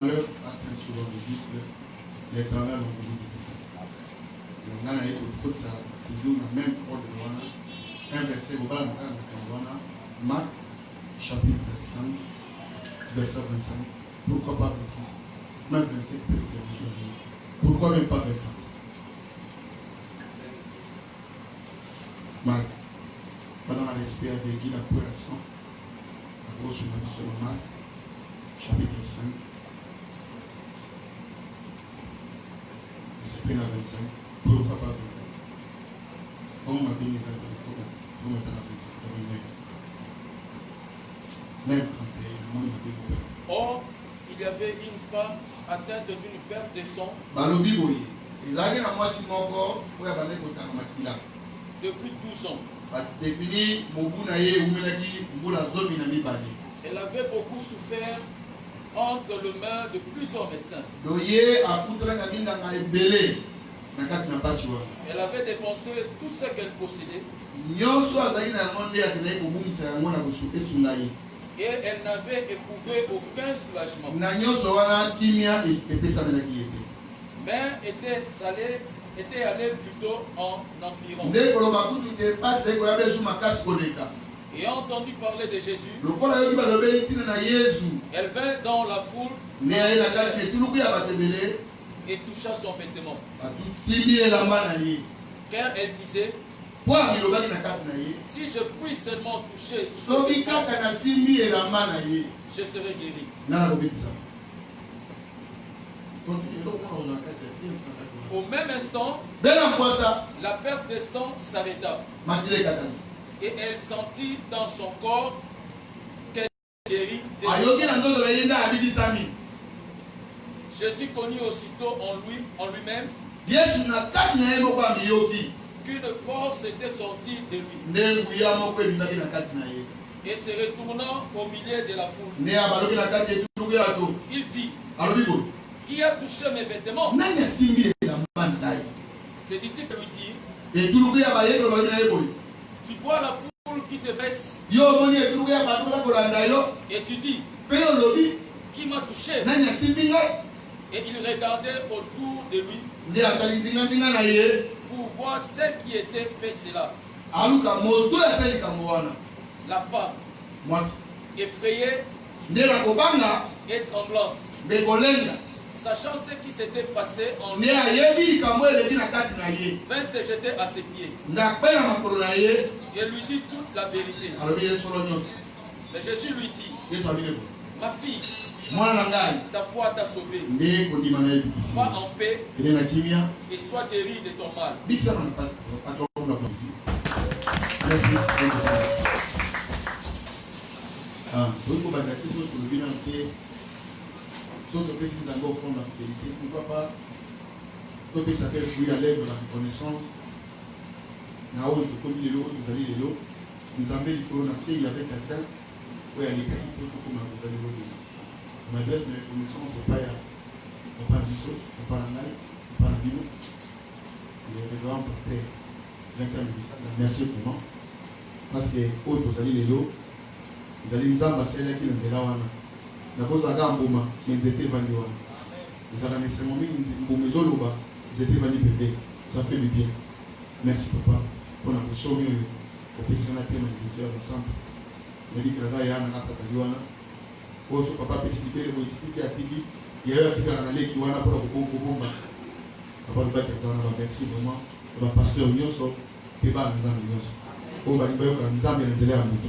malheur atteint souvent le juste, l'éternel en veut tout ça. On a toujours la même ordre de un verset, Marc chapitre 5, verset 25. Pourquoi pas 26? Même 27 peut être. Pourquoi même pas 24? Marc, pendant la respect avec qui la cour accent, la grosse magie sur le Marc, chapitre 5, verset 1 à 25. Pourquoi pas 26? Comment m'a bien mis dans le programme? Comment dans la 27? Même quand le monde m'a bien. Or, il y avait une femme atteinte d'une perte de sang depuis 12 ans. Elle avait beaucoup souffert entre les mains de plusieurs médecins. Elle avait dépensé tout ce qu'elle possédait. Et elle n'avait éprouvé aucun soulagement. Mais était allée plutôt en empirant. Et a entendu parler de Jésus. Elle vint dans la foule et toucha son vêtement. Car elle disait, si je puis seulement toucher, je serai guéri. Au même instant, la perte de sang s'arrêta. Et elle sentit dans son corps qu'elle était guérie. Jésus connut aussitôt en lui-même qu'une force était sortie de lui. Et se retournant au milieu de la foule, il dit, qui a touché mes vêtements? Ses disciples lui dirent, tu vois la foule qui te baisse et tu dis, qui m'a touché? Et il regardait autour de lui pour voir celle qui était fait cela. La femme, effrayée et tremblante, sachant ce qui s'était passé en lui, vint se jeter à ses pieds et lui dit toute la vérité. Mais Jésus lui dit, ma fille, ta foi t'a sauvé. Va en paix et sois guéri de ton mal. Pourquoi pas ça s'appelle fruit à l'œuvre de la reconnaissance. Nous avons il y avait quelqu'un où il y a les cas qui peuvent comme vous allez voir. On adresse la reconnaissance au Paya, au Paradiso, au Paranai, au Parabino. Le révérend pasteur merci pour moi. Parce que vous allez les lots, vous allez nous ambasser là qui nous est là. D'abord, vous avez un bouma, ils étaient vendus. Vous avez un moment, ils étaient vendus bébé. Ça fait du bien. Merci papa. On a sauvé au pétition à thème de ensemble. Il dit que là, il y a un acte de Luana. Aussi, papa peut s'y libérer, il dit à Tigi. Il y a un qui a un allé qui va pour le combat. Papa, le bac est dans la merci vraiment. Le pasteur Nyoso, qui va nous amener. On va lui dire que nous amenons les élèves à nous.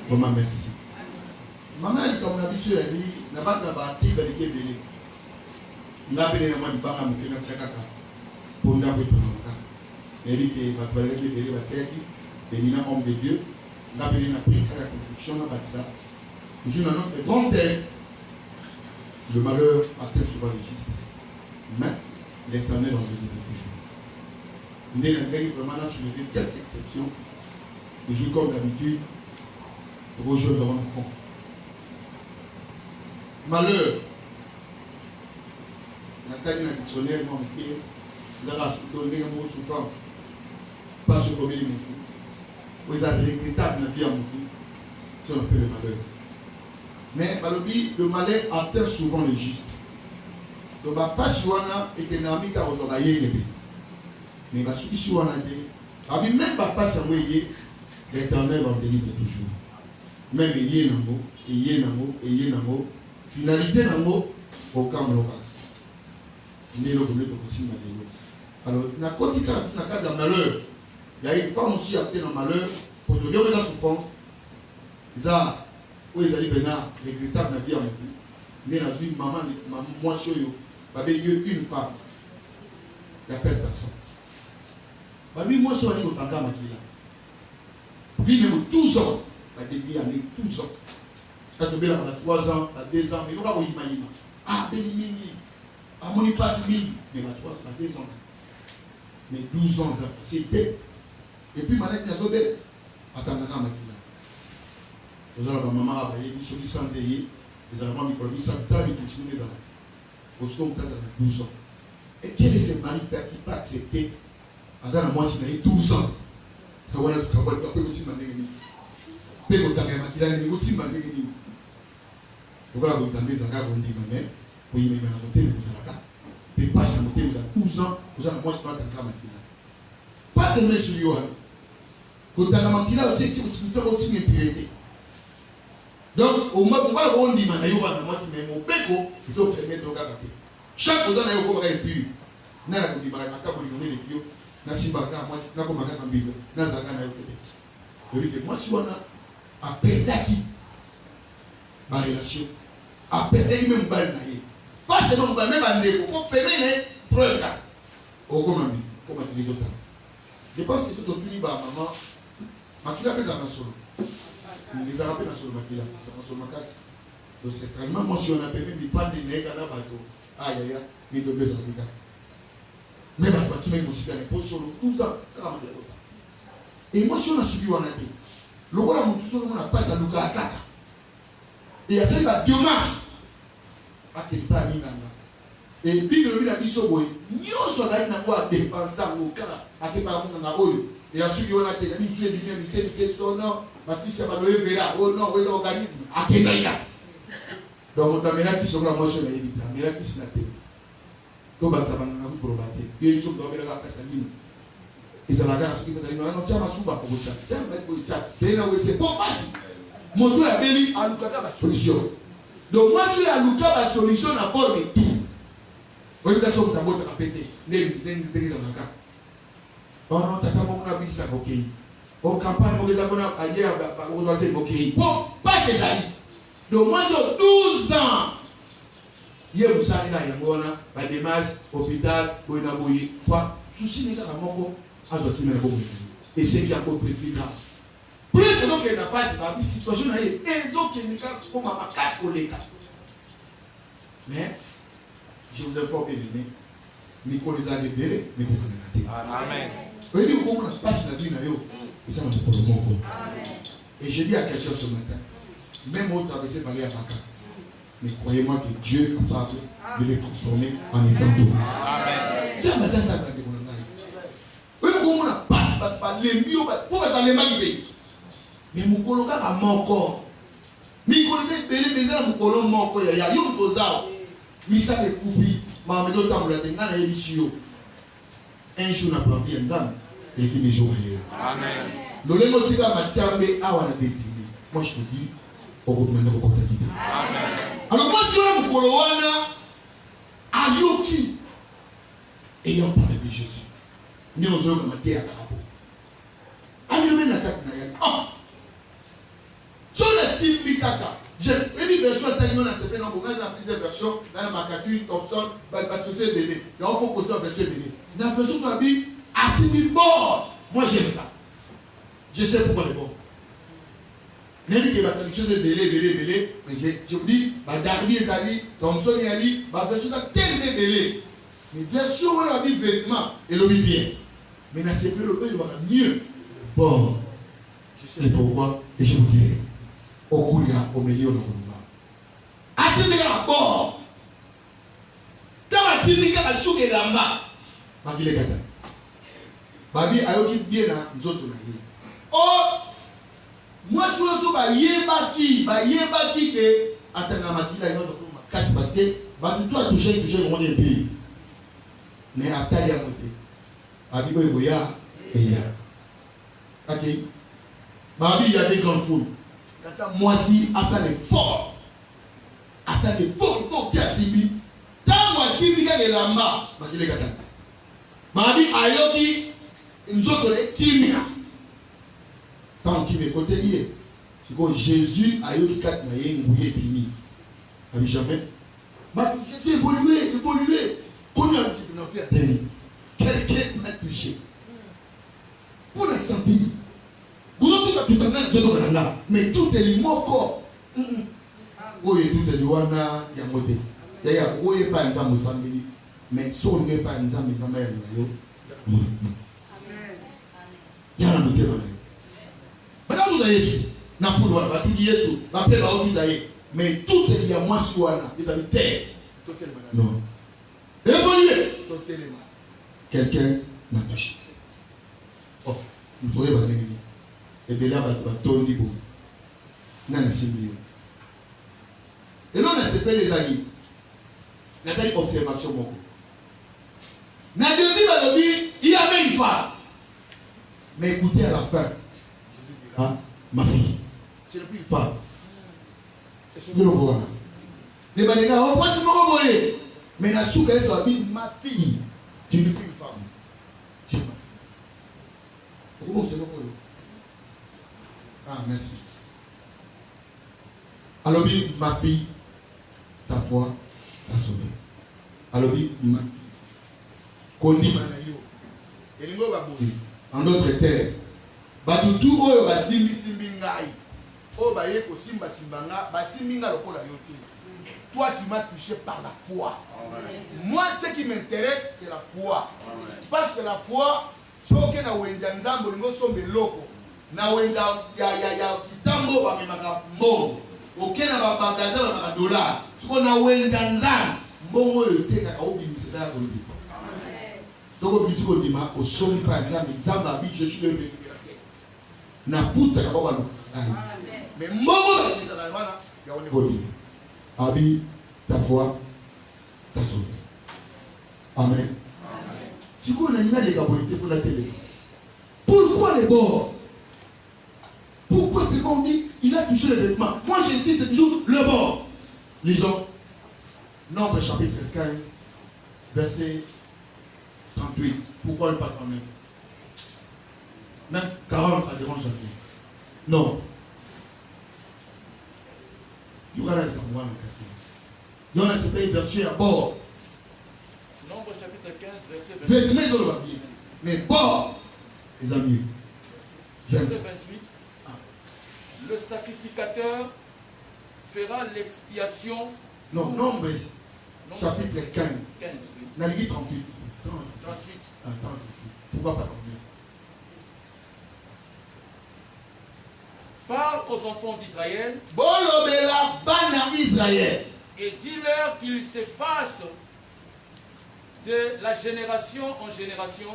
Vraiment merci. Maman, elle dit comme l'habitude, elle dit, la bande de bâti, elle dit qu'elle est. Nous avons appelé le banc à Moukina Tchakaka. Pour nous avoir elle dit que va parler de la tête, de l'homme homme de Dieu, nous avons appelé la prière à la construction, nous avons ça. Nous avons notre grand terre. Le malheur atteint souvent les justes. Mais l'éternel en veut toujours. Nous avons vraiment soulevé quelques exceptions. Nous jouons comme d'habitude. Pour jouer devant le fond. Malheur. La taille d'un dictionnaire, nous avons donné un mot souffrance. Pas ce qu'on veut dire. Vous avez regrettable dans la vie à mon tour. Si on appelle le malheur. Mais le malheur atteint souvent les justes. Donc, passe wana et que Namika aux oreilles. Mais parce que si on a dit, même papa Samuel, l'Éternel en délivre toujours. Même il y a un mot, il y a un mot, il y a un mot. Finalité d'un mot, au cas où il y a un mot. Alors, dans le cas d'un malheur, il y a une femme aussi qui a été dans le malheur, pour te dire que la souffrance, ils ont, où ils allaient venir, regrettable, n'a pas dit, mais dans une maman, moi, je suis une femme, il y a personne. Lui, moi, je suis allé au Tanga, vie de 12 ans, la début année 12 ans. Quand tu as 3 ans, 2 ans, mais il n'y a pas de imaginer. Ah, Bélimini, à mon y passe mini, mais 3 ans, 2 ans. Mais 12 ans, c'était. Et puis, Malek Nazobé, attends, vous avez ma maman, il y a des choses qui sont déliées, les Allemands, ils produisent ça, ils continuent dans la. Parce qu'on a 12 ans. Et quel est ce mari père qui peut accepter? À moi, si il y a 12 ans. Quand on a aussi mandé. Pego Tagama, il a aussi mandé. Voilà, vous avez des agaves, on dit, mais vous y mettez la montée, vous avez la. Mais pas sa montée, vous avez 12 ans, vous avez moi, je parle d'un gamin. Pas seulement sur Yohan. Quand Tagama, il a aussi qui vous aussi une piété. Donc, au moins, on dit, mais Yohan, moi, tu mets mon béco, il faut permettre de regarder. Chaque fois, il y a un peu de pire. N'a pas dit, mais quand vous avez les na simbaka moi na ko magana mbilo na zaka na yote donc moi si on a perdaki ma relation a perdu même bal na ye pas seulement ba même bandeko ko femele preuve là au komami comme tu dis tout je pense que c'est tout fini ba maman makila pesa na solo les arabes na solo makila na solo makasi donc c'est vraiment moi si on a perdu di pas de nègre na bato aïe aïe ni de besoin de mais qui m'a aussi pour solo 12 ans. Et moi, si on a subi, on a dit, le roi on a pas à Luka Akata. Et il y a fait la biomasse. À quel pas et puis le a dit so boy, nous sommes là pour dépenser au cas à quel pas on a oyo. Et à celui on a été mis tuer bien mais quel son non, Matisse va le verra. Oh non, oui l'organisme. À quel là. Donc on a mené qui sont la motion là éviter, mais là qui se la tête. Donc, ça va nous probater. Ils sont dans la castagne. Ils ont la gare, ils ont la tiens, ma souba pour ça. Tiens, pour ça. C'est pas facile. Mon tour est béni à Luka la solution. Donc, moi, je suis à Luka la solution à bord de tout. Vous voyez, ça, vous avez répété. Les dans la gare. Oh non, t'as pas mon avis, ça, ok. Au campagne, on va ailleurs, on doit dire, ok. Bon, pas ces amis. Donc, moi, j'ai 12 ans. Il y a aussi un démarche, hôpital, quoi, souci n'est pas mon à et c'est qui a compris plus grave. Plus que donc il n'a pas cette situation, et donc il n'y a pas comme ma casse au l'état. Mais je vous informe bien, Nico les a libérés, mais vous connaissez la terre. Amen. Vous voyez comment on passe la vie, et ça nous prend le bon. Et je dis à quelqu'un ce matin, même au traversé par les Abaka. Mais croyez-moi que Dieu est capable de les transformer en étant d'eau. C'est un matin, ça va être mon avis. Oui, comment on passe par les mieux, pour être dans les mauvais. Mais mon colon a encore. Mais quand on est belé, mais là, mon colon manque. Il y a un posard. Mais ça, les coups, ma maison, dans la tête, dans l'émission. Un jour, on a pas bien, ça. Et il dit, amen. Le lémo, c'est là, ma terre, à la destinée. Moi, je te dis, au groupe, maintenant, au côté d'idée. Amen. Alors moi je suis pour le Wana Ayoki ayant parlé de Jésus. Nous avons commenté à Carabo. Ayoki n'a pas de ah. Sur le site Mikaka, j'ai une version taillée, on a cette nombre, on a plusieurs versions, dans la Macatu, Thompson, Batoussé, Béné. Il faut poster la version Béné. La version Fabi a fini bord. Moi j'aime ça. Je sais pourquoi les bords. Même que la traduction est belé, mais je vous dis, Darby et Zali, Thompson et Ali, ma version est tellement belé. Mais bien sûr, on a vu vêtement et le bien. Mais dans ces périodes, il y aura mieux le bord. Je sais pourquoi, et je vous dirai. Au cours au milieu de l'Okuba. À ce moment-là, bord. Quand la syndicat a souké la main, Magile Kata. Babi a eu bien là, nous autres. Oh! Moi, je suis yebaki que atanga makila ino parce que Bah, tu dois toucher comment des pays. Mais à taille à monter. À Bibo et Boya, et ya. Ok. Bah, il y a des grandes foules. Moi, si, à ça, les forts. À ça, les forts, il faut que tu as Simi. Tant moi, si, il y a des lambas. Bah, il est gâté. Bah, il y a Ayoki, nous autres, les Kimia. Tant qu'il est côté lié. C'est que Jésus a eu le cadre de l'Église fini. Vous jamais. Bah, Jésus évolué. Qu'on a dit notre terre. Quelqu'un m'a touché. Pour la santé. Vous avez tout à l'heure, mais tout est le mot corps. Oui, tout est le wana yamote. Yaya, oui, pas un temps Mozambique. Mais si on n'est pas un temps Mozambique, amen. Y'a un moté. Madame, tout est Jésus. Na foule wala ba tout Yesu ba pe ba obi daye mais tout est lié à moi si wana ils avaient terre totalement non évoluer totalement quelqu'un m'a touché oh nous pourrions pas venir et bien là ba tondi bo na na simbi et là on a séparé les amis la seule observation mon na début ba lobi il y avait une femme mais écoutez à la fin Jésus dira ma fille. C'est le plus fort. C'est ce que l'on voit. Les Balégas, on voit ce que l'on voit. Mais la soupe, elle soit dit, ma fille. Tu n'es plus une femme. Tu es ma fille. Comment c'est le voit? Ah, merci. Alors, ma fille, ta foi t'a sauvé. Alors, ma fille. Kondi Manayo. Et nous va bouger. En d'autres terres. Batutu oyo basimbi simbi ngai oyo baye ko simba simbanga basimbi nga lokola yote. Toi tu m'as touché par la foi. Amen. Moi ce qui m'intéresse c'est la foi. Amen. Parce que la foi soke na wenza nzambo ngo sombe loko na wenza ya kitambo ba memaka mbongo okena ba bagaza ba dollar siko na wenza nzambo mbongo yo seka ka obimisa ya kolobi. Amen. Soko bisiko ndima o sombi pa nzambo nzambo abi je suis le na puta ka baba mais mbongo ya bizala wana ya oni bodi abi ta foi ta sauvé. Amen. Si on a une des capacités pour la télé. Pourquoi les bords? Pourquoi c'est bon dit il a touché le vêtement? Moi j'insiste, c'est toujours le bord. Lisons Nombre chapitre 15 verset 38. Pourquoi pas 39? Même 40 ça dérange un peu. Non. Il y aura un camoin il y aura ce pays verset à bord. Nombre chapitre 15 verset 28. Mais bord, les amis. Verset 28. Le sacrificateur fera l'expiation. Non, Nombre chapitre 15. 15. Naligi 38. 38. Attends, pourquoi pas combien? Parle aux enfants d'Israël et dis-leur qu'ils s'effacent de la génération en génération.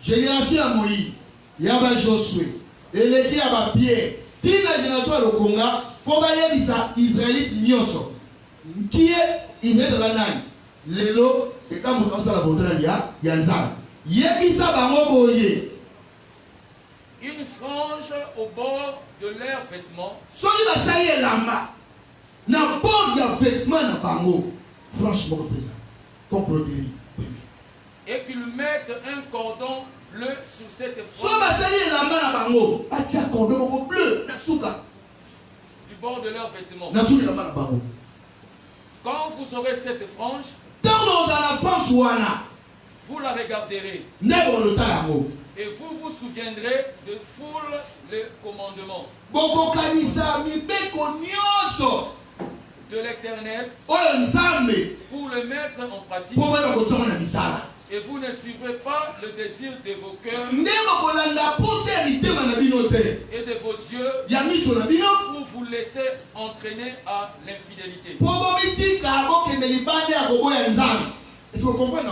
Génération à Moïse, Yaba Josué, Eleki à Pierre, la génération à Lokonga, Fobayelisa, Israélite Nyoso, qui est Israël de la Nagne, Lelo, et quand vous pensez à la montagne, Yanzan. Une frange au bord de leurs vêtements. Et qu'ils mettent un cordon bleu sur cette frange. Du bord de leurs vêtements. Quand vous aurez cette frange, vous la regarderez. Et vous vous souviendrez de foule les commandements de l'Éternel pour le mettre en pratique. Et vous ne suivrez pas le désir de vos cœurs et de vos yeux pour vous laisser entraîner à l'infidélité. Est-ce que vous comprenez?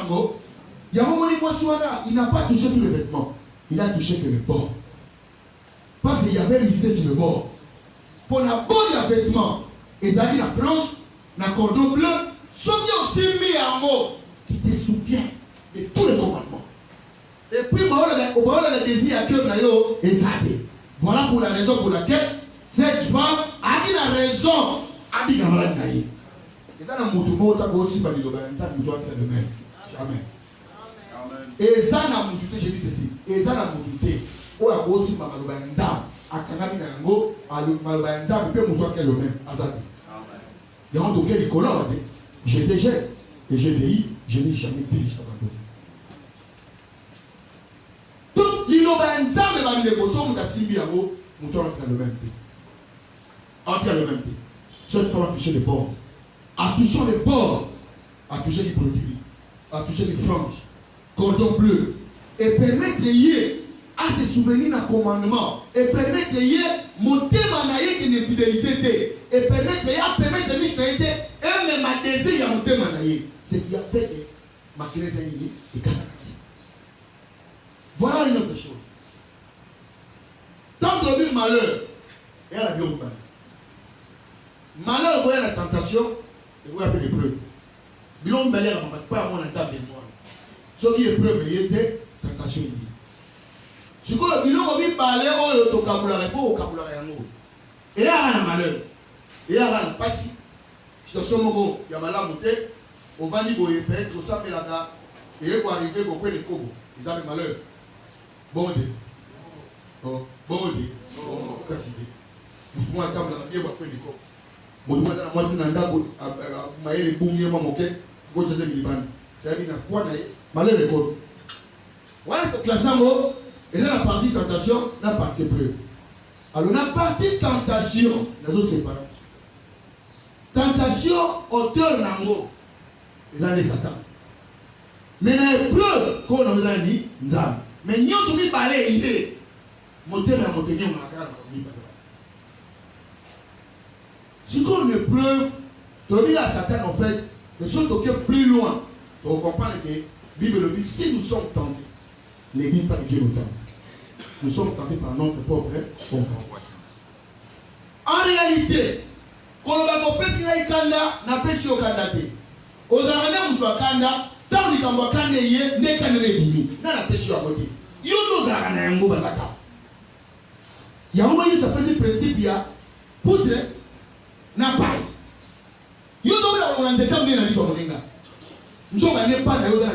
Il n'a pas touché tous les vêtements. Il a touché que le bord. Parce qu'il y avait un mystère sur le bord. pour la bonne vêtement. Et ça dit la frange, la cordon bleu, ce qui aussi mis en mots, qui te souvient de tous les commandements. Et puis, au moment de désir à cœur, et ça dit. Voilà pour la raison pour laquelle cette femme a dit la raison. A dit la malade naïe. Et ça, dans mon tour, ça aussi, ça doit faire le même. Jamais. Et ça, dans mon tour, j'ai dit ceci. Et ça, dans mon tour, on a aussi ma malobanza. À Kanami Nango, à malobanza, on peut montrer le même. Azadi. Il y a un toquet de colère. J'ai déjà, et j'ai vieilli, je n'ai jamais pris ça. Donc, l'inobanza, mais dans les besoins, on a simbi à vous, on doit faire le même thé. On fait le même thé. Cette femme a touché les bords. A touché les bords. A touché les produits. A touché les franges. Cordon bleu. Et permettre de y à se souvenir d'un commandement. Et permettre de y monter ma naïe qui n'est fidélité. Et permettre de m'y et même ma désir à monter ma naïe. C'est qui a fait ma création et Canada. Voilà une autre chose. Tant que le malheur, elle a bien oublié. Malheur, vous voyez la tentation, et vous avez l'épreuve. Bilon Belé, on ne va pas avoir un tas de moi. Ce qui est preuve, il était tentation. Si vous avez bilon, on va parler au vocabulaire, il faut au vocabulaire. Et il y a un malheur. Et il y a un passé. Situation mogo, il y a malheur monté, au Vani Boye, peut-être au Samelada, et il faut arriver au Pé de Kobo. Ils avaient malheur. Bon Dieu. Bon Dieu. Merci. Moi, je suis bien fait du corps. Moi, je suis dans le c'est une fois, malheur est bon. Voilà, classement, et là, la partie tentation, la partie preuve. Alors, la partie tentation, les autres séparés. Tentation, auteur nango, les années Satan. Mais l'épreuve, qu'on a dit, Nzam. Mais nous sommes balayés. Monter la montagne, on a gardé. Si on une preuve, de la Satan, en fait, de se toquer plus loin, pour comprendre que la Bible dit, si nous sommes tentés, l'église pas de Dieu nous tente. Nous sommes tentés par notre propre compréhension. En réalité, quand on va pêcher la Ikanda, n'a pêché au Kanda. Aux Arabes, on va Kanda, tant qu'on va Kanda, il n'est qu'un ébini. N'a la pêché à côté. Il y a nos Arabes, un mot balaka. Il y a un moment où ça fait ce principe, il y a poutre, n'a pas. Il y a un moment où on a été comme bien à l'issue. Nous sommes pas d'ailleurs,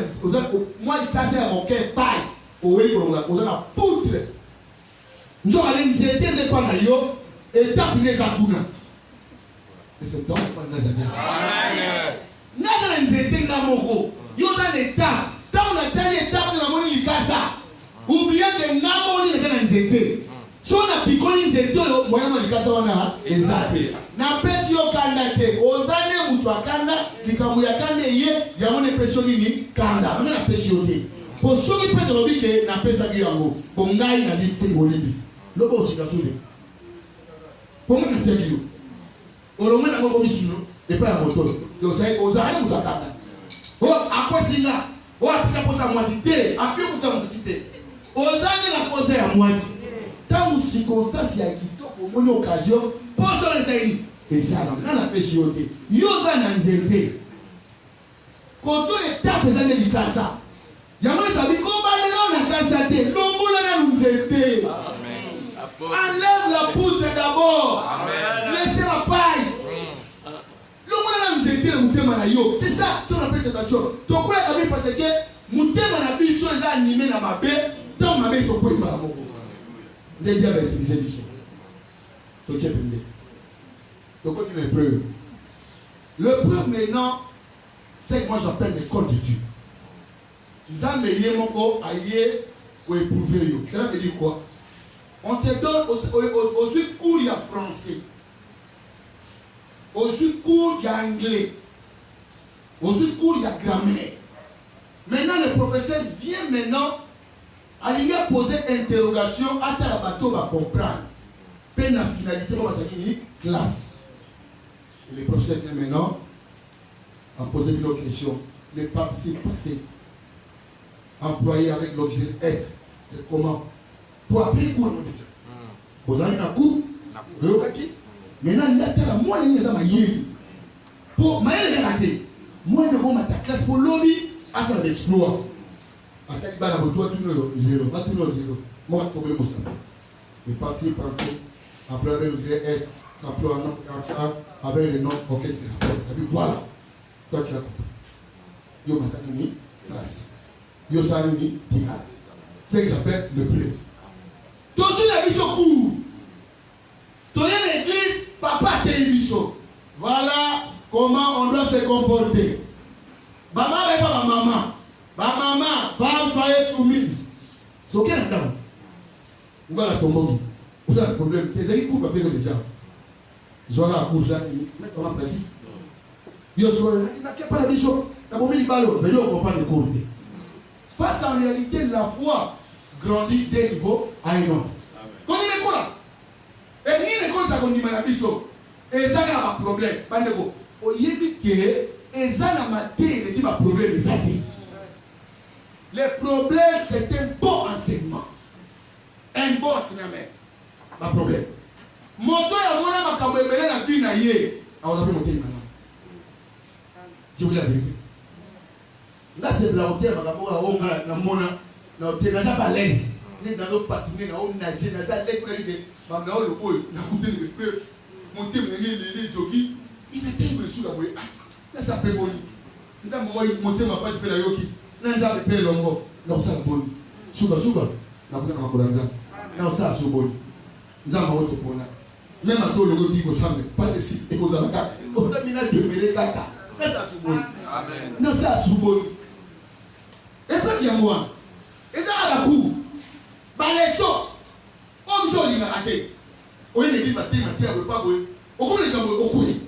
moi, il casse à mon cœur, paille, au way pour la poutre. Nous sommes allés nous aider, c'est pas d'ailleurs, et taper les accounts. Et c'est donc pas dans les nous avons nous aider dans mon gros. Nous avons des étapes. Tant on a des étapes de la monnaie, il casse ça. Oubliez que nous avons nous aider. Si on a picolé nous aider, moi, il casse on a des athées. Na pesi yo kanda te ozane mutu akanda likambo ya kanda ye ya mone pesi nini kanda on na pesi yo te po soki pe to bike na pesa ki yango ko ngai na di fe bolindis lobo osika sude po mo na te ki yo olomwe na ngoko bisuno de pa ya moto yo sai ozane mutu akanda o akwasinga o apisa posa mwasi te apio kuta mwasi te ozane la posa ya mwasi tangu circonstance ya kitoko mone occasion poso les et ça on a pêché au thé yoza na nzete koto étape za ne likasa yango sabi ko balelo na kasa te longola na nzete amen enlève la poutre d'abord amen laissez la paille longola na nzete mutema na yo c'est ça on appelle tentation to quoi la parce que mutema na biso eza animé na mabe donc mabe to ko imba moko ndenge ba utiliser biso to tchepende. Donc, une épreuve. L'épreuve maintenant, c'est que moi j'appelle l'école de Dieu. Nous avons mis mon corps à y éprouver. Cela veut dire quoi? On te donne aussi cours il y a français, aussi cours il y a anglais, aussi cours il y a grammaire. Maintenant, le professeur vient maintenant à lui poser interrogation, à ta bateau va comprendre. Peine la finalité, on va dire classe. Et les professeurs viennent maintenant à poser une autre question. Les participes passés, employés avec l'objet être, c'est comment? Pour appeler quoi, mon Dieu? Vous avez un coup? Maintenant, moi, je suis pour moi, je suis ta classe pour lobby, à ça d'exploit. À chaque fois, tout le zéro, pas tout le zéro. Moi, je suis problème. Les partis penser, après, vous allez être, ça peut un nom, avec les noms auxquels c'est rapport. Et puis voilà, toi, tu as compris. Yo, Matanini, classe. Yo, Sanini, Tirat. C'est ce que j'appelle le blé. Tout ce qui est mis au cours. Tout l'église, papa t'es mis. Voilà comment on doit se comporter. Maman n'est pas ma maman. Ma maman, femme, foyer soumise. C'est ok là-dedans. Vous allez tomber. Vous avez un problème. Vous avez un couple avec les gens. Je vais à la course là. Comment on a dit? Yo, il n'a pas la mission. D'abord, il va mais on comprend le cours. Parce qu'en réalité, la foi grandit d'un niveau à un autre. Comme il est quoi là? Et ni les causes à qu'on dit Manabiso. Et ça n'a pas de problème. Bandego. Au yébi que, et ça n'a pas de problème. Les problèmes, c'est un bon enseignement. Un bon enseignement. Pas de problème. Moto ya mona makambo ebele na vie na ye. Alors, vous avez monté maintenant. Je vous dis la vérité. Là, c'est la hauteur, na mona, na hauteur, na ça pas l'aise. Né dans notre patiner, na on nager, na ça l'aise, na on le haut, na coûté le peu, monter les jogging, il était sous la boue. Là, ça peut bonner. Nous avons monté ma page de la yoki. Nous avons fait l'ongo, là, ça bonne. Souba, na kuka na makodanza. Là, ça sous bonne. Nous avons votre pona. Même à tout le monde dit que ça ne pas ceci et que ça va pas. On a mis la demeure kata. Là, ça sous bonne. Amen. Non, ça sous bonne. Et puis, il y a moi. Et ça a la cour. Par les sauts. On nous a dit raté. On est dit matin, on ne pas boire. On connaît comme on couille.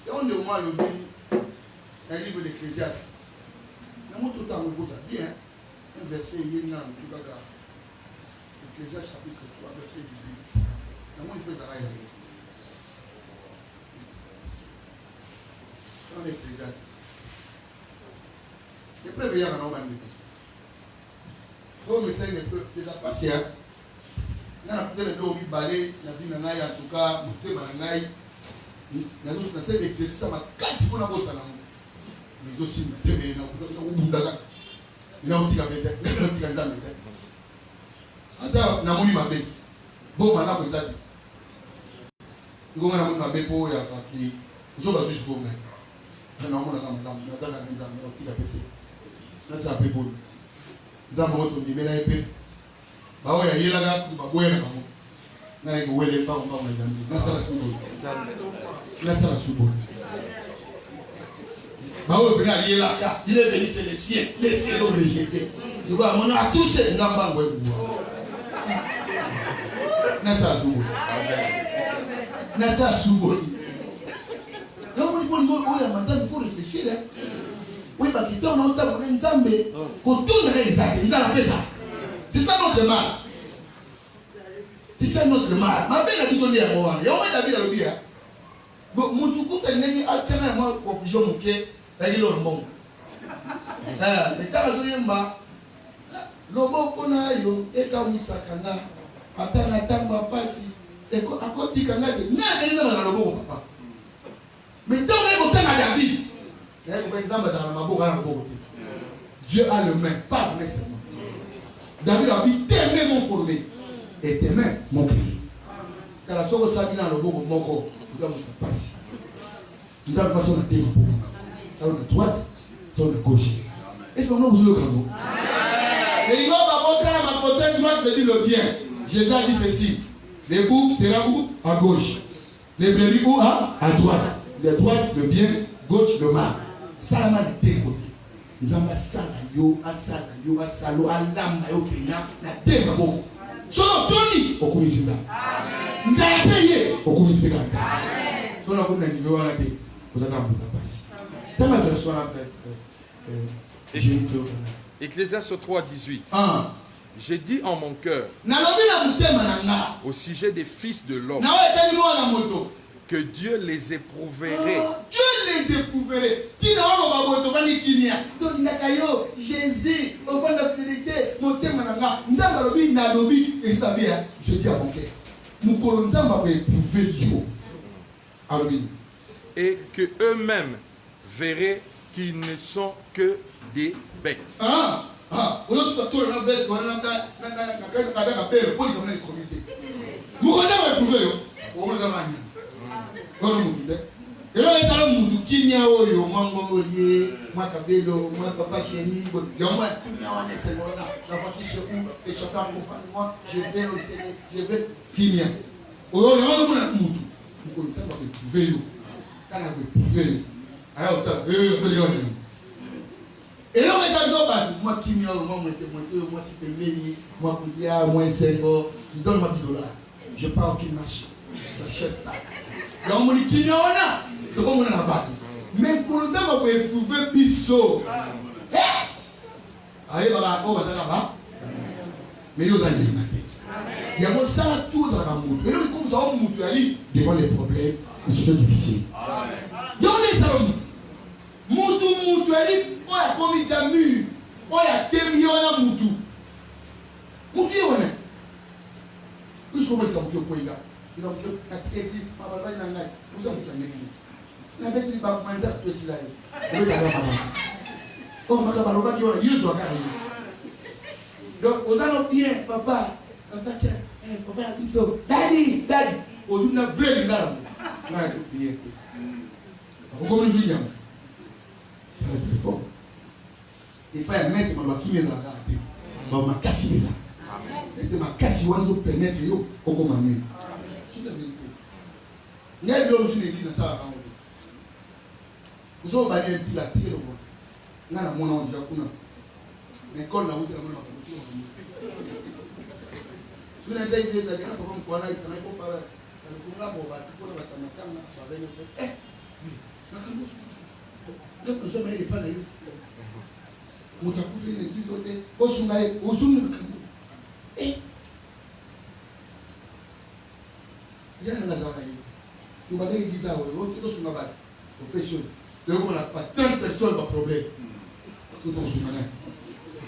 Et on demande le un livre d'Ecclésiaste. Dans mon tout temps, on vous a bien. Un verset, il y a un tout cas. Ecclésiaste chapitre 3, verset 18. Dans mon il fait ça là. Dans l'Ecclésiaste. Les preuves, il y a un homme. Comme ça, les preuves, déjà passé. Nous avons peut-être le droit de balayer la vie de Nanaï, en tout cas, monter Nanaï. Nous avons fait l'exercice, ça m'a cassé pour la bosse. Mais aussi, nous avons fait il est venu, c'est les siens l'ont rejeté. Il va on a tous ces gambans. Nasa Soubo. Donc, il faut réfléchir. Oui, parce que on a entendu Nzambe, qu'on tourne les actes, c'est ça notre mal. C'est ça notre mal. Ma belle a besoin de moi. Et on est David à l'obia. Donc, mon tout coup, elle n'est pas tellement confusion, mon cœur, elle est le bon. Les cas de Yemba, Lobo Konayo, et Kawisakana, Atana Passi, et Akoti Kanade, n'a rien dans le Lobo, papa. Mais tant que vous avez David, Dieu a le main, pas nécessairement. David a dit, tes mains m'ont formé et tes mains m'ont créé. Car la soeur Samy dans le beau mon corps, nous avons passé. Nous avons façon de terre pour nous. Ça on est droite, ça on est gauche. Est-ce qu'on a besoin de cadeau? Et il va passer à ma côté droite me dit le bien. Jésus a dit ceci. Les boucs seront où? À gauche. Les brebis où? À droite. Les droites, le bien, gauche, le mal. Ça m'a dit deux côtés. Nous avons ça asalo, alamba yo pena, la terre beau. Solo Tony, au commissaire. Nous allons payer au commissaire. Solo comme la niveau à la tête, vous avez un peu de passe. T'as ma version après. Ecclésiaste 3, 18. J'ai dit en mon cœur au sujet des fils de l'homme que Dieu les éprouverait. Dieu les éprouverait. Jésus, au fond de la fidélité, mon thème, je dis à mon cœur. Et que eux-mêmes verraient qu'ils ne sont que des bêtes. Et là, moi qui moi si moi donne-moi $10. Je pars au marché, j'achète ça. Donc, mon qui c'est comme on a battu. Mais pour le temps, on peut éprouver Bisso. Allez, voilà, on va là-bas. Mais il y a des il y a ça tous à la montre. Mais comme ça, on montre devant les problèmes, les situations difficiles. Il y a des salons. Moutou, on a commis des murs. On a terminé, on a moutou. Moutou, on a. Où est-ce qu'on va le faire? Il a dit, quand tu écris, papa, il n'a pas. Vous avez dit, la bête n'est pas manzar, tu es là. Oh, ma camarade, il y a un jour. Donc, aux allons bien, papa. Papa, papa, biso. Daddy, daddy. Aux une vraie lingard. Là, il y a bien. Vous comprenez bien? Ça va être fort. Et pas un mec qui m'a qui m'a regardé. Ma casse les ans. Et ma casse, il va nous permettre de au commandement. C'est la vérité. Il y a des gens qui disent ça. Vous avez un petit latin le bois. Là, la monnaie, on dit à l'école, là, vous avez la monnaie. Si vous avez dit que vous avez un problème, vous avez un problème. Vous avez un problème. Donc, nous sommes pas là. Nous avons fait une église d'autres. Au Sungaï, au Sungaï. Et il y a un hasard. Tu vas dire l'église à eux, tu vas sur ma balle. Au péché. Donc, on n'a pas 30 personnes dans le problème. C'est pour Sungaï.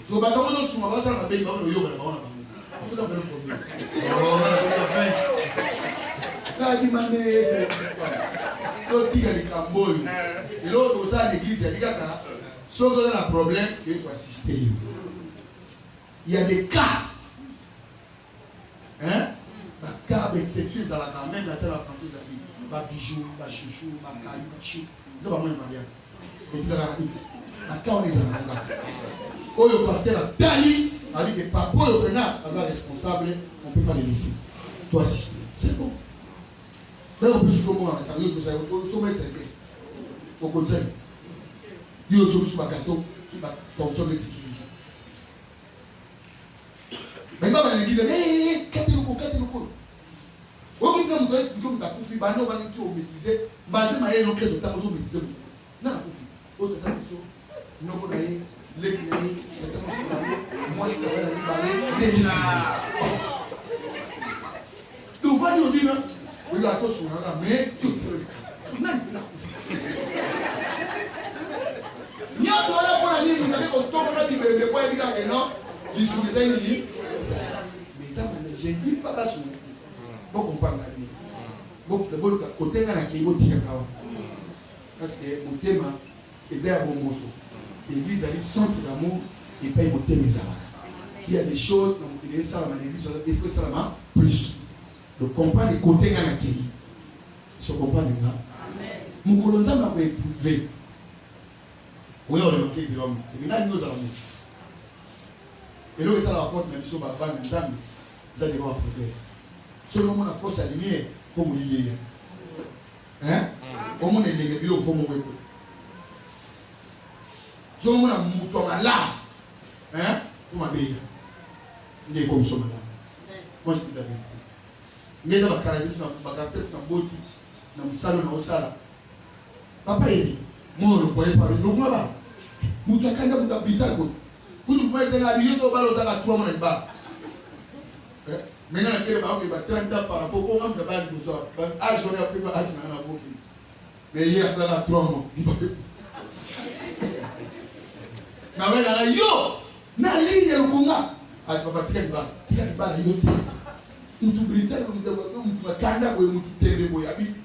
Si on va dans le Sungaï, ça va bien, on va le yoga, on va le problème. Oh, on va le faire. Dit ma mère. Et l'autre, au sein de l'église, il y a des gars qui ont un problème, il faut assister. Il y a des cas. Hein? Les cas d'exception, ça va quand même la terre française a dit. Pas bijou, pas chouchou, pas caillou, pas chou. C'est pas moi, Maria. Et tu vas la X. La cas, on les a là. Quand le pasteur a tali, avec les papas, le preneur, alors responsable, on ne peut pas les laisser. Tu dois assister. C'est bon. Mais on peut se dire comment on a dit que ça on sommet servi. Au conseil. Il y a sur le gâteau, il va consommer ces solutions. Mais il va l'église, hé, qu'est-ce que vous au qui nous doit expliquer que Koufi, bah non, on va nous tout maîtriser. Bah je m'aille non plus au temps où maîtriser. Non, Koufi. Autre temps où non on aille les clés, moi je vais aller parler déjà. Donc va nous dire oui la cause là mais tout non la Koufi. Ni on soit pour la ligne, vous avez qu'on tombe dans le point et non, ils sont des ennemis. Mais ça j'ai dit pas sur beaucoup parle la vie. Beaucoup de côté dans la qui est parce que mon thème est à bon moto. L'église a un centre d'amour et pas mon thème s'il y a des choses dans l'église, ça va l'église, est-ce que ça va plus de comprendre les côtés dans la qui se comprendre là. Mon colonza m'a éprouvé. Oui, on a remarqué que l'homme, et maintenant nous allons. Et là, ça la faute, même si on va pas même temps, vous allez voir approuver. Selon mon force alignée, il faut me lier. Hein? Au moins, il faut me lier. Selon mon amour, là. Hein? Il faut m'abéir. Il est comme ça, là. Moi, je dis la vérité. Mais dans ma caractère, dans ma caractère, dans ma beauté, dans mon salon, dans mon salon. Papa, il dit, moi, je ne croyais pas. Donc, moi, je ne croyais pas. Je ne croyais pas. Je ne croyais pas. Je ne croyais pas. Je ne croyais pas. Maintenant, il y a 30 ans par rapport au monde de base de ça. Ah, je n'ai pas âge dans la boucle. Mais hier, il y a 3 mois. Mais avec la yo, na ligne le Conga. Ah, papa, tiens le bas. Tiens le bas, il Une brutale, vous avez un canard ou un télé,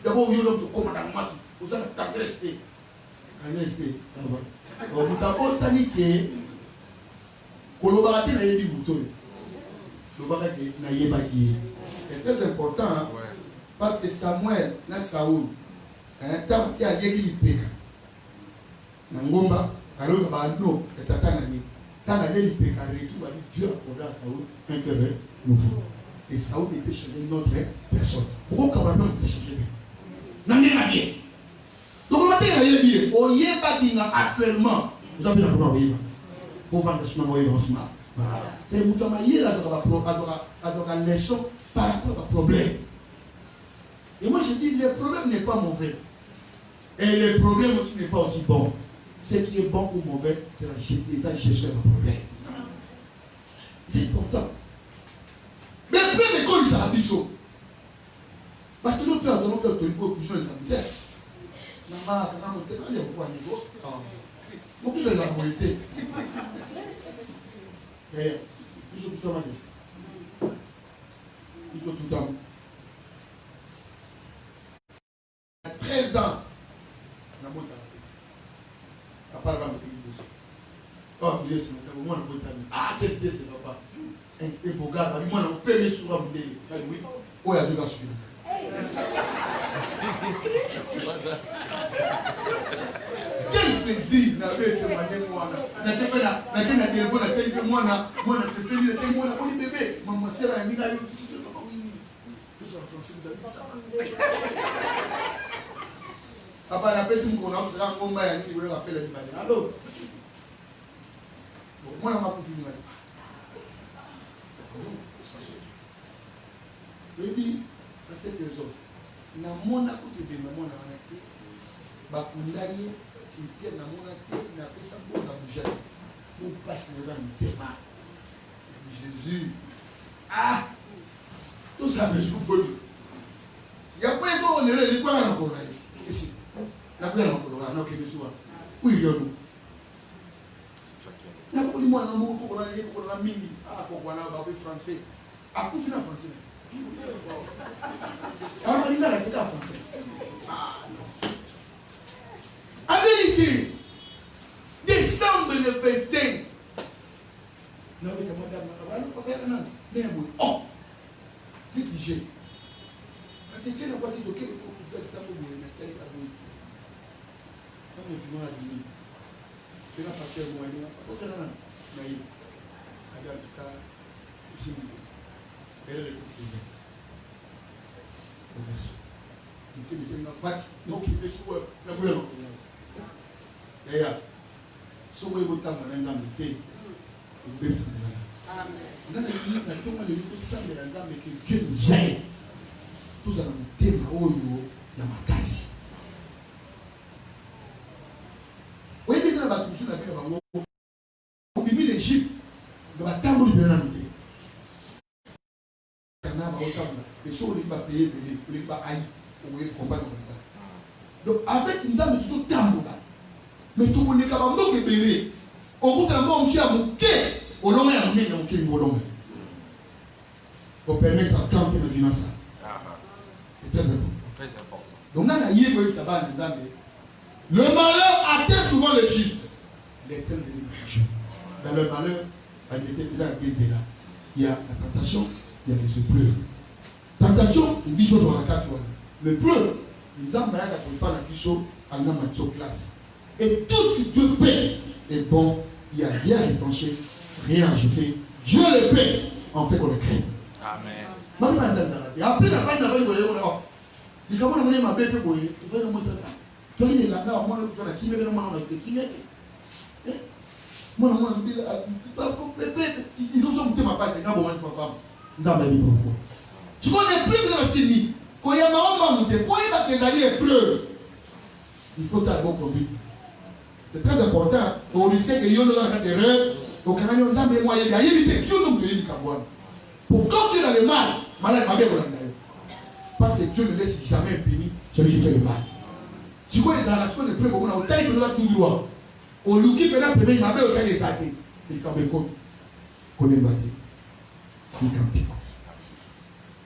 d'abord, vous avez un commandant, vous avez un resté. Ça va. Vous avez un saniqué, Kolobarate na yebi bouton. Lobarate na yebaki. C'est très important, hein? Parce que Samuel, na Saoul, tant qu'il y a yebi lipeka. Nangomba, alors ba no, et tata na ye. Tant qu'il y a yebi lipeka, retour va dire Dieu accorda à Saoul un cœur nouveau. Et Saoul était chez une autre personne. Pourquoi Kabrabam était chez lui? N'en est rien. Donc on va dire yebi, au yebaki actuellement, vous avez la première yeba. Pour vendre ce moment, il va se marrer. Et vous avez une leçon par rapport au problème. Et moi je dis, le problème n'est pas mauvais. Et le problème aussi n'est pas aussi bon. Ce qui est bon ou mauvais, c'est la gestion du problème. C'est important. Mais plein de colis à Abisso. Parce que nous avons fait un peu de la beaucoup de la moitié. Ils sont tout à fait. Ils sont tout à fait. À 13 ans, on a monté à part dans le pays. Oh, il est c'est moi, on a monté à quel était ce papa? Et pour gars, moi, on peut mettre sur la monnaie. Oui, oh, il y a deux gars sur quel plaisir n'avait ce matin moi na téléphone na tel moi c'est tel moi on est bébé maman sera ni là tout ça français David ça papa la personne qu'on a dans ngomba ya ni vous rappelle le bali allô moi on m'a pas fini baby à cette raison na mona côté de maman na wana bakundani cimetière na mona te na pesa bona bouger pour passer dans le débat Jésus ah tout ça me joue bon il y a pas ça on est quoi na ko na ici na quoi na ko na ke biso oui yo na ko ni mwana mo ko na mingi ah ko na ba français a ku fina français alors il a la tête en français ah non. En vérité, décembre le 25, nous avons dit madame, nous avons dit, oh, rédigé. Quand tu tiens la voiture de quel côté tu as dit, tu as dit, non, mais finalement, il y a pas de moyen, il y a pas de moyen, mais en tout cas, ici, elle est le il était dans la face, donc il est sous la boule. D'ailleurs, si vous avez autant de gens qui étaient, vous pouvez faire ça. Dans la vie, nous avons dit que Dieu nous aide. Tous allons nous dire dans ma casse. Vous voyez, nous avons dit que nous avons mis l'Égypte dans la table de l'année. Les choses ne sont pas payées, ne sont pas haïes. Donc, avec nous avons toujours tambour là. Mais tout le monde est capable de bérer. Au bout d'un moment, monsieur a monté. Au long et en main, il y a un pour permettre à quand il y a ça. C'est très important. Donc, là, il y a le malheur atteint souvent le juste. L'éternel de l'évolution. Dans le malheur, il y a la tentation, il y a les épreuves. Tentation, il dit dans la carte. Le preuve, nous avons pas la question à la classe. Et tout ce que Dieu fait est bon. Il n'y a rien à reprocher, rien à ajouter. Dieu le fait, en fait qu'on le crée. Amen. Après la fin de la vie, il faut que ma bébé boye. Il faut que moi ça. Toi il est là, moi le qui me demande qui est. Moi ils ont monté ma page, ils ont monté papa. Nous avons dit pourquoi. Tu connais plus de la CENI. Quand il y a ma monté, quand il va tes alliés épreuves, il faut t'aller au conduite. C'est très important. On risque que y ait une erreur. Donc, quand on a des moyens, il y a évité qui ont donné du caboine. Pour quand tu es dans le mal, malade va bien vous l'entendre. Parce que Dieu ne laisse jamais impuni celui qui fait le mal. Si vous êtes dans la seconde épreuve, on a autant de tout droit. On lui qui peut la payer, il m'a fait autant des athées. Il campe compte. Qu'on est battu. Il campe.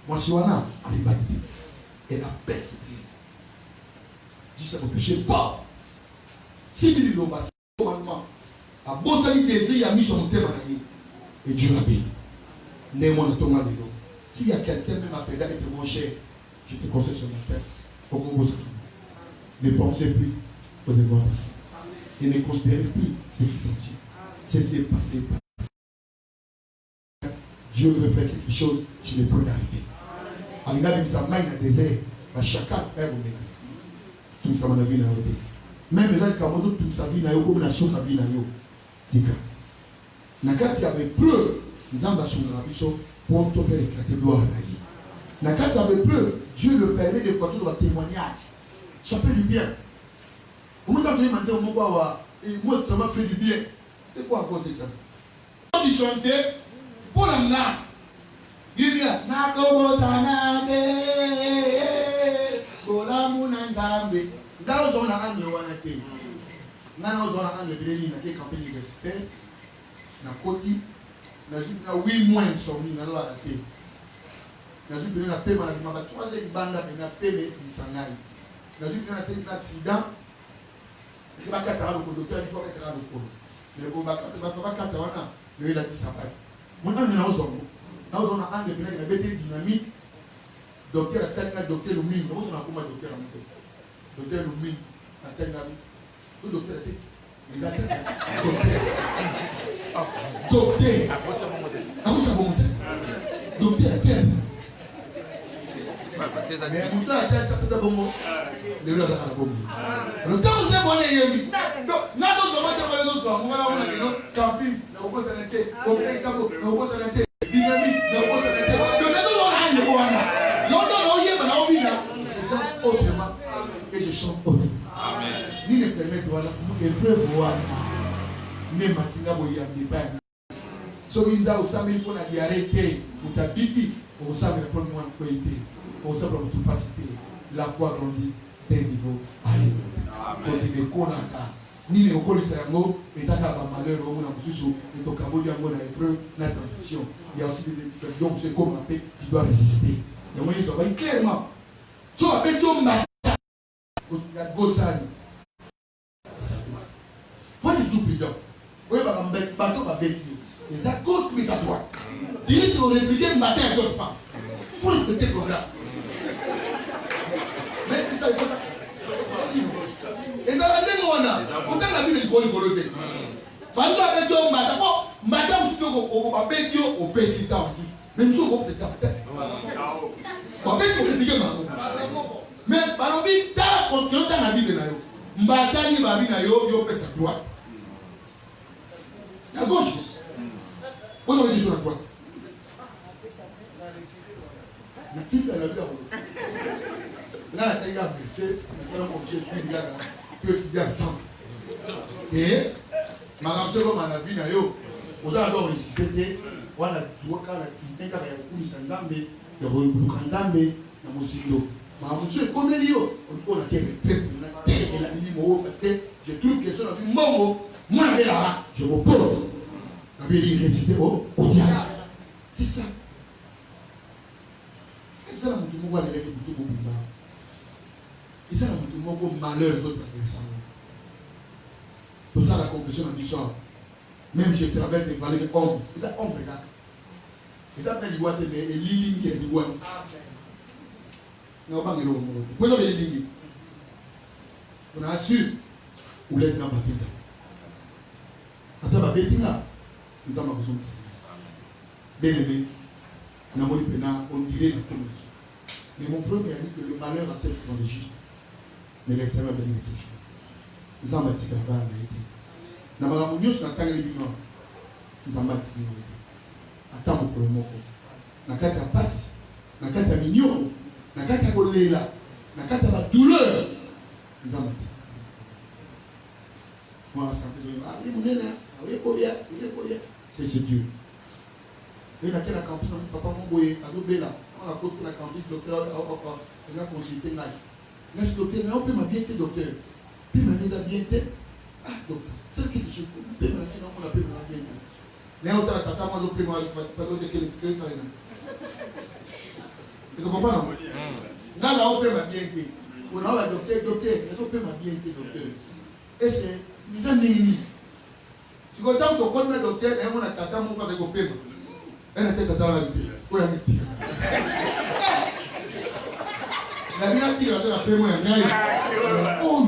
Moi, si on a, elle est validée. Elle a persévéré. Je dis ça ne touche pas. Si il l'ont passé, à bon salut désir, il a mis son thème et Dieu l'a béni. Néanmoins, s'il y a quelqu'un qui m'appelle d'être mon cher, je te conseille sur ma fête. Ne pensez plus aux événements passés. Et ne considérez plus ce qui est ancien. C'est dépassé. Dieu veut faire quelque chose sur le point d'arriver. Alors, il a mis sa main dans le désert. Chacun est au début. Tout ça, mon avis, n'a pas été. Même les gens qui ont tout sa vie, comme la chose, la vie, n'a pas été. Quand il y avait preuve, nous avons pour te faire éclater gloire. Quand il y avait preuve, Dieu le permet de faire tout le témoignage. Ça fait du bien. Au moment où tu m'as dit, moi, ça m'a fait du bien. C'était quoi encore ça? Quand tu chantais, pour la main, il y a Nakobotanade, Bolamunanzambe. Dans on a un de l'Ouanate. Dans on a un de l'Église, qui est campé universitaire. Na koti, na 8 mois insomnie, na loi raté. Na jupe na paix, ma 3e banda, na paix, mais il s'en aille. Na jupe na un accident. Il va quatre ans, le docteur, il faut être là le pôle. Mais il va quatre ans, il a dit ça. Moi, je suis en zone. Dans une année, il y a des dynamiques. Docteur a tel docteur le mine. Nous sommes comme docteur à monter. Docteur le mine, a tel le docteur a dit. Il a tel docteur. Docteur a tel. Mais le docteur a tel, ça c'est bon mot. Le docteur a bon mot. Le temps où c'est bon, il y a eu. N'a pas de les autres. Moi, on a dit non, campus, on pose à l'inté, on pose à l'inté, dynamique, on pose à l'inté. Le méthode, on a une voix. L'autre, on y est, mais on vit là. Je danse autrement et je chante autrement. Ni ne permet de voir la preuve voir. Même Matinga Boya n'est pas. So, il y a aussi 1000 pour la arrêter. Pour ta bibi, on sait le premier mois de qualité. On sait pour toute capacité. La foi grandit d'un niveau à l'autre. On dit que Konaka. Ni les okolisa yango ezaka ba malheur au na mususu et to kabodi yango na épreuve na tentation. Il y a aussi des donc c'est comme un peu qui doit résister. Et moi ça va clairement. So avec ton mata la gosani. Ça doit. Faut les oublier. Oui ba mbek bateau ba bête. Et ça cause plus à toi. Dis au répliquer matin à d'autres pas. Faut respecter le programme. Mais c'est ça il faut ça. Et ça va être là. Pourtant la vie est bonne pour le thé. Parce que avec toi, madame, si tu veux, on va payer au PCT en plus. Même si on va peut-être tête. On va payer au répliquer maintenant. Mais par exemple, tu as confiance dans la vie de Nayo. Mbata ni babi Nayo, yo pèse à droite. À gauche. Où est-ce que tu es sur la droite? Mais tu as la vie à l'autre. Là, il y a un verset, c'est un objet qui est que tu dis ensemble. Et, madame, c'est comme la vie, vous avez enregistré, on a tout cas, il y a beaucoup de Sanzambe, il y a beaucoup de Sanzambe, il y a Moussindo. Mais monsieur, comme il y a, on a été retraité, on a été là, parce que je trouve que sur la vie, moi, là, je m'oppose. La vie dit résister au diable. C'est ça. Et ça, on va aller tout le monde. Et ça, on va malheur d'autres adversaires. Pour ça, la confession a dit ça. Même si je travaille avec les hommes, et ça, hommes, regarde. Et ça, c'est l'iguate, mais les lignes, et l'iguate. On va pas dire pourquoi les lignes. On a su où l'être dans la baptême. Attends, la bêtise là, nous avons besoin de ça. Bien aimé, on dirait la communauté. Mais mon premier a dit que le malheur a été dans les justes. Mais l'éternel bénit toujours. Nous avons bâti la barre de l'été. Nous avons mis sur la table du nord. Nous avons bâti l'été. Attends pour le mot. Nous avons bâti la passe. Nous avons bâti la mignon. Nous avons bâti la goléla. Nous avons bâti la douleur. Nous avons bâti. Moi, la santé, je dis, ah oui, mon élève, c'est Dieu. Et il y a la campus, papa mon boy, à Zobela. On a côté la campus, docteur, on a consulté là. Là, je docteur, mais on peut m'habiller, docteur. Puis, on les a bien été. Ah, docteur, c'est quelque chose. On peut m'habiller, on a pu m'habiller. Mais on a tata, moi, je peux m'habiller, pas d'autre que le Tu comprends? Dans la on peut ma bien été. On a un docteur, on peut ma bien été, docteur. Et c'est, ils ont dit, si vous avez un docteur, et on a tata, mon frère de copain. Elle a tata dans la vie. Où est-ce que tu es? La vie a tiré la paix, moi, oh,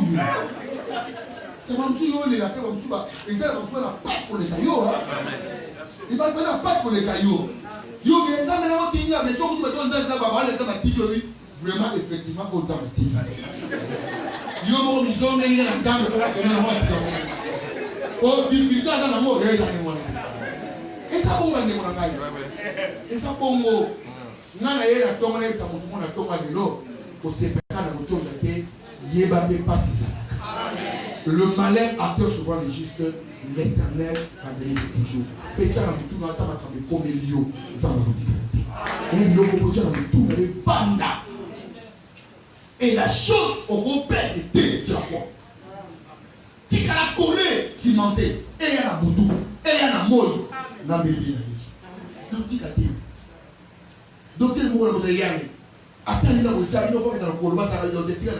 c'est comme si on est la paix, comme si et ça, on la passe pour les cailloux. Il va faire la passe pour les cailloux. Yo, mais ça, maintenant, on tient, mais si on met dans le vraiment, effectivement, on t'a dit. Yo, bon, ils ont mis la jambe pour la oh, difficulté à la mort, et ça, bon, on a et ça, bon, on a la tombe, on a tombé de l'eau. Le malin attend souvent les justes, l'éternel a donné toujours. Pétia dans tout le temps, comme les lions, et la chose au repère était sur la foi. Tu as la collée cimentée, et il y a la boudou, et il y a la molle. Dans le bien donc, tu as dit, docteur Moura Boudayane. Attends, il a dit, il faut que tu aies le coloba, ça va être le tigre.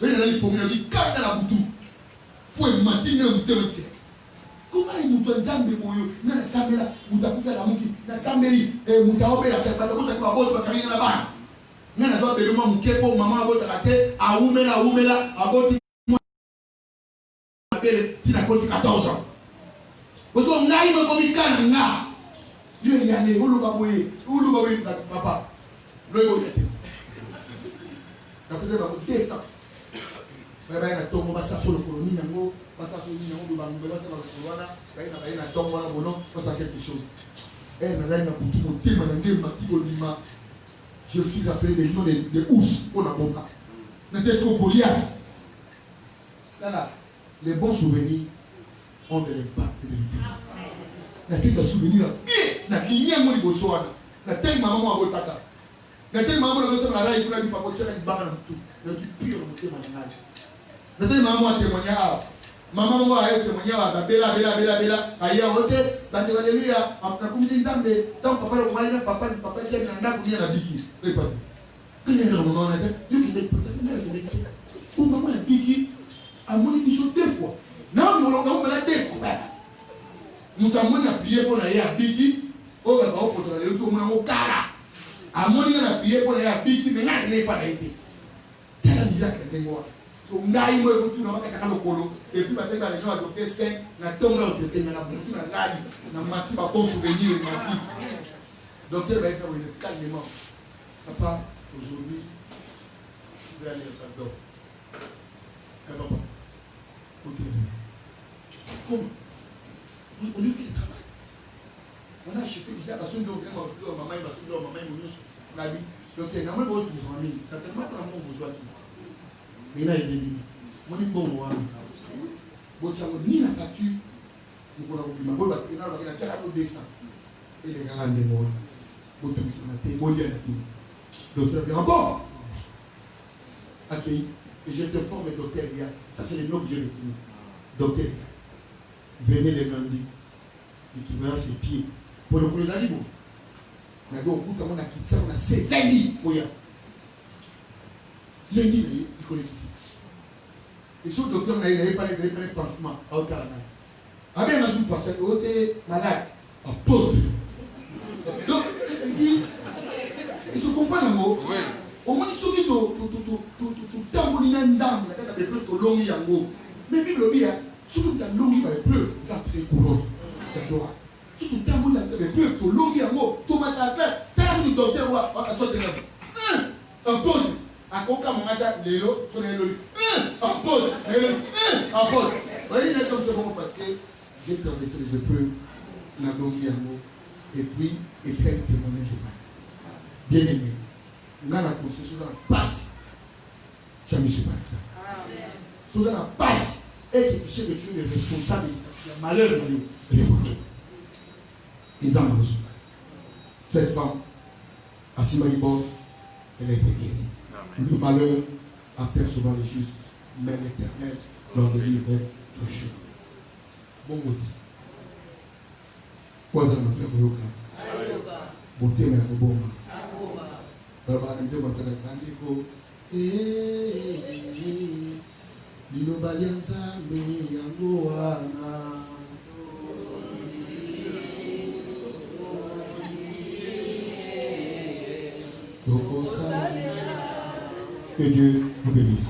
Il a dit, il a dit, quand il a la boutou, il faut maintenir le bouton. Comment il nous donne ça, mais il y a un samedi là, il a fait la mouki, il y a un samedi, et il a fait la tête, il a fait la tête, il a là-bas. Il y a un samedi, il a fait la maman, il a fait la oumela, il a fait 14 ans. Parce qu'on a eu un comité, il y a des papa. Le après ça va descendre. Il y a un tombe, ça sur le colonie, ça sur le ça tombe, ça quelque chose. Et je me suis rappelé des noms de ours pour la bombe. N'était-ce qu'au Goliath. Là, les bons souvenirs ont de l'impact et de l'intelligence. Il y a des souvenirs. Il y a des liens qui sont là. Il y a des mamans à votre tata. Il y a des mamans qui sont là. Il y a des mamans qui sont là. Il y a des pires qui sont là. Il y a des mamans qui sont là. Maman qui sont là. Bella. Aïe, ok. Alléluia. Comme si Nzambe. Tant papa le moyen, papa qui est là pour la biki. Oui, parce que. Quand il y a un moment, il y a des personnes. Pour maman la biki, à mon équipe sont 2 fois. Non, on va la 2 fois. Nous avons prié pour la biki. On va pour la leçon, on a cara. À mon équipe, on a prié pour la biki, mais là, il n'est pas été. Quel est le miracle de moi? On a eu un peu de temps, et puis parce que la région a adopté 5, on a tombé au côté, on a beaucoup de rallye, on a mati, pas bon souvenir, on a dit. Docteur va être calmement. Papa, aujourd'hui, je vais aller à Salvador. Papa, comment? On lui fait le travail. On a acheté des arbres, parce que maman, il va se dire, maman, on a dit, docteur, il y a un peu de besoin, certainement qu'on a besoin de mais là, il est dit, mon bon moi, ni la facture, nous avons dit, ma bonne batterie, nous avons dit, la 200. Et les gars, les mots, vous tous, on a été bolés à la tour. Docteur, il y a un bon. Accueilli. Et je t'informe, docteur, ça c'est le nom que j'ai retenu. Docteur, venez les lundis. Et tu verras ses pieds. Pour le coup, les animaux. On a dit, au bout, on a quitté ça, on a c'est lundi. Lundi, il connaît qui. Et sur le docteur, il n'avait pas de pansement à Ottawa. Avec un jour passé, il était malade. À Pôle. Donc, il se comprend le mot. Au moins, il se dit tout tambourine en zam, il y a des preuves de longue yango. Mais Bible dit, surtout dans longue, il y a des preuves. C'est couronne. D'accord. Surtout tambourine, il y a des preuves de longue yango. Thomas a fait, t'as vu le docteur, on va sortir de un Pôle. À Coca Mangada, Lélo, sur les lolis. Apôtre, apôtre. Voyez, il est comme ce moment parce que j'ai traversé les épreuves, la longue amour, et puis écrire le témoignage. Bien aimé, on a la conscience, on a la passe. Ça ne se passe pas. On a la passe. Et que tu sais que tu es le responsable du malheur de l'époque. Ils en ont besoin. Cette femme, à Simaïbo, elle a été guérie. Le malheur atteint souvent les justes, mais l'Éternel leur délivre toujours. Bon maudit. Quoi ça m'a fait? Bon thème à bon. Que Dieu vous bénisse.